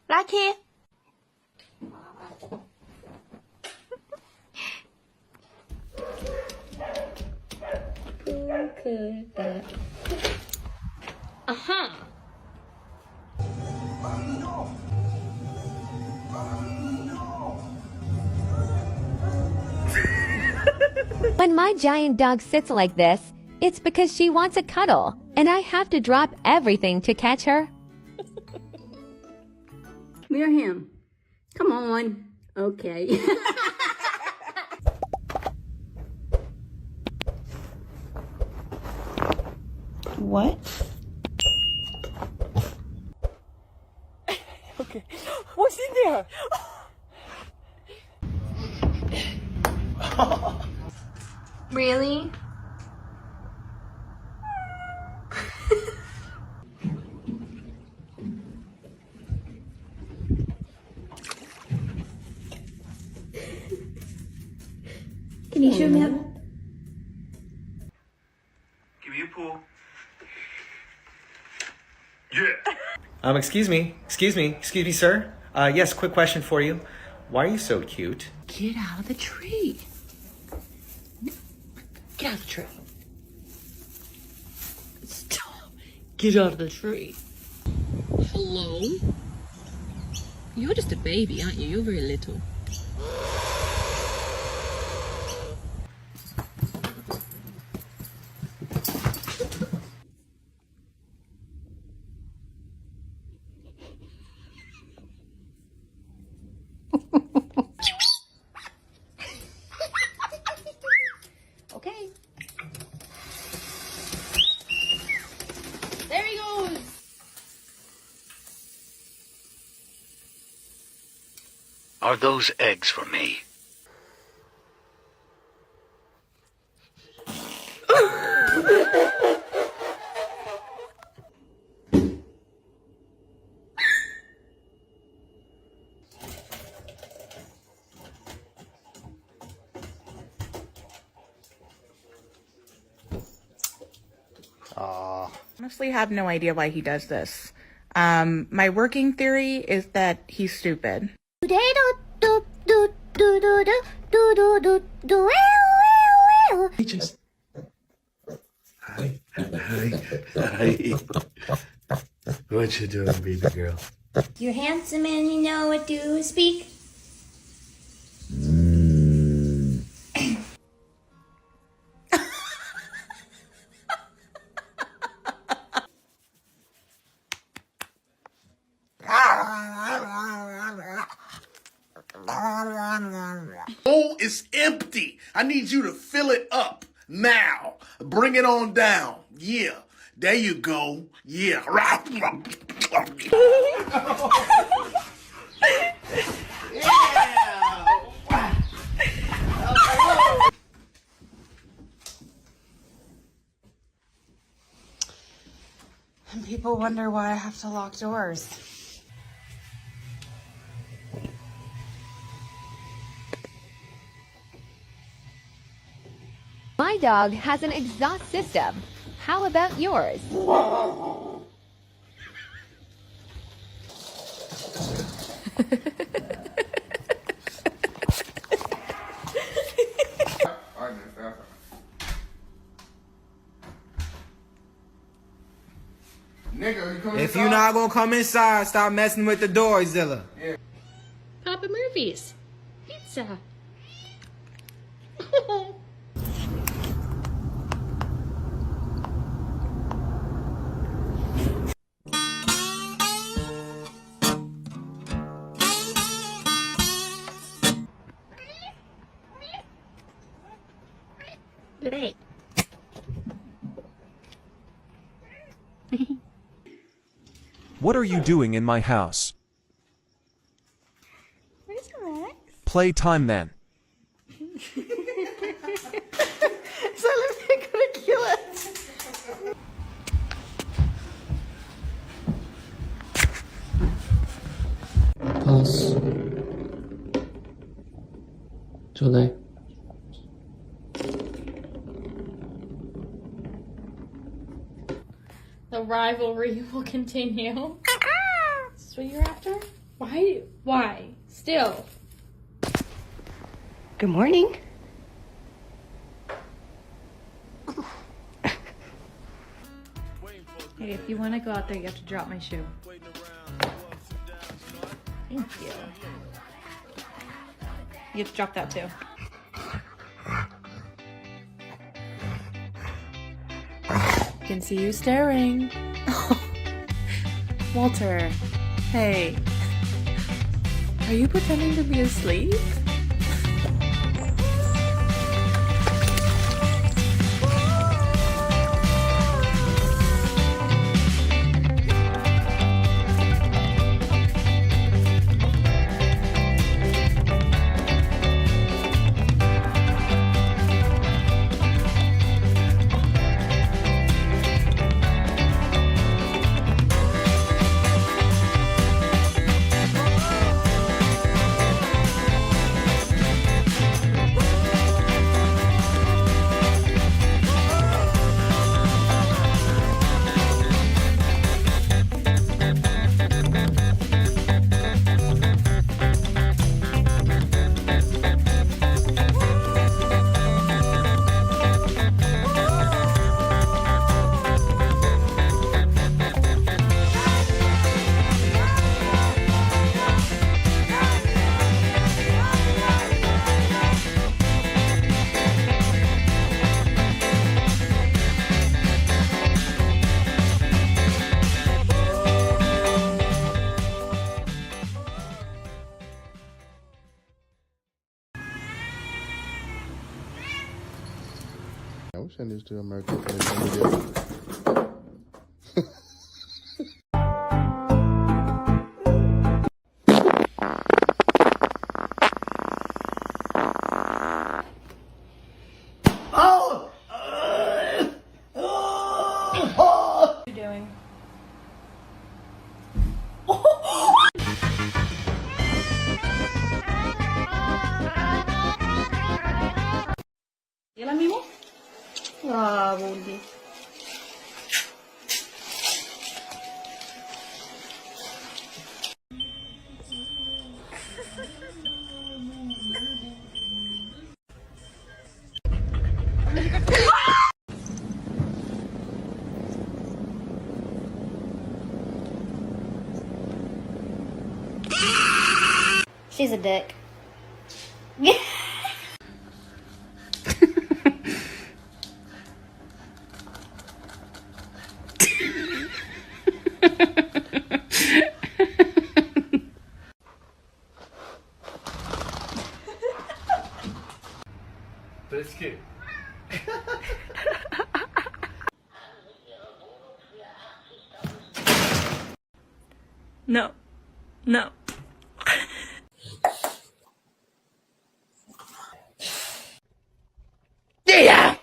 Lucky. When my giant dog sits like this, it's because she wants a cuddle, and I have to drop everything to catch her. Mirror him. Come on. Okay. What? Okay. What's in there? Really? Can you show me up? Give me a pull. Yeah. Excuse me, sir. Yes, quick question for you. Why are you so cute? Get out of the tree. Get out of the tree. Stop. Get out of the tree. Hello? You're just a baby, aren't you? You're very little. Okay. There he goes. Are those eggs for me? Honestly have no idea why he does this. My working theory is that he's stupid. Just. Hi. What you doing, baby girl? You're handsome and you know what to speak. Oh, it's empty. I need you to fill it up now. Bring it on down. Yeah. There you go. Yeah. And people wonder why I have to lock doors. My dog has an exhaust system. How about yours? If you're not gonna come inside, stop messing with the door, Zilla. Papa Murphy's. Pizza. Great. What are you doing in my house? Where's Rex? Play time then. So they're gonna kill us. Pass. ちょうだい。The rivalry will continue. Is this what you're after? Why? Why? Still. Good morning. Hey, if you want to go out there, you have to drop my shoe. Thank you. You have to drop that too. Can see you staring. Walter, hey. Are you pretending to be asleep? I wish I knew to America. Video. What are you doing? ¿Y el amigo? Ah, Bully. She's a dick. But it's cute. No. No. Yeah!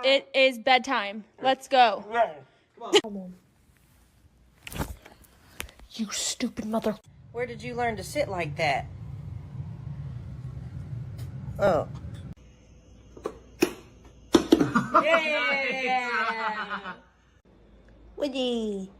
It is bedtime. Let's go. You stupid mother. Where did you learn to sit like that? Oh. Yeah. Woody.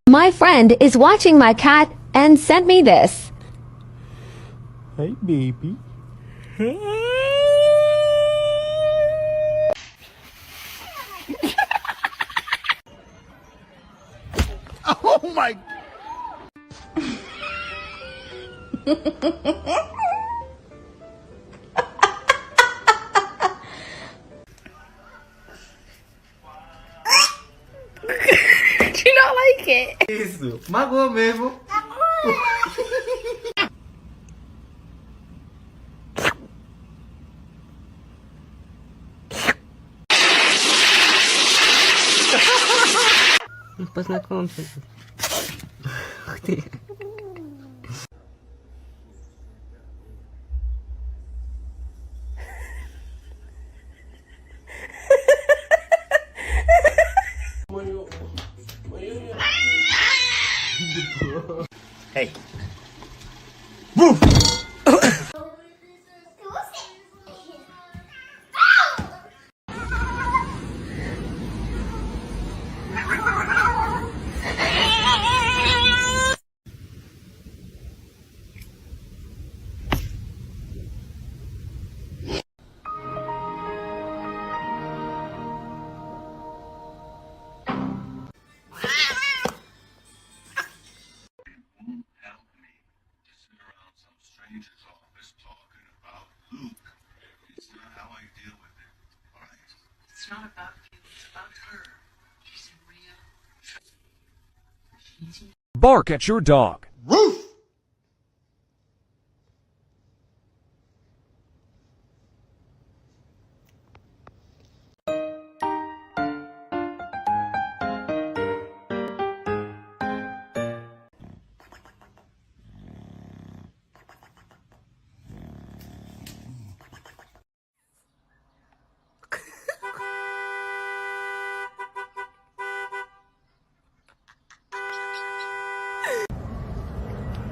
My friend is watching my cat and sent me this. Hey, baby. Oh my. Do you not like it? Isso, magoou mesmo. Познакомься. Ух ты. Hey. Bark at your dog. Roof!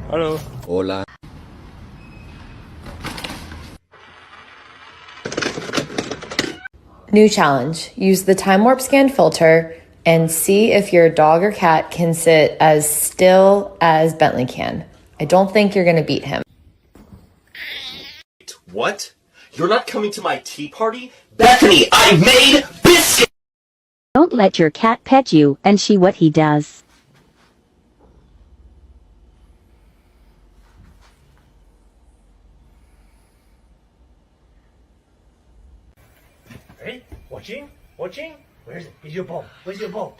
Hello. Hola. New challenge. Use the time warp scan filter and see if your dog or cat can sit as still as Bentley can. I don't think you're going to beat him. What? You're not coming to my tea party? Bethany, I made biscuits! Don't let your cat pet you and see what he does. Ready? Watching? Watching? Where's it? Here's your ball. Where's your ball?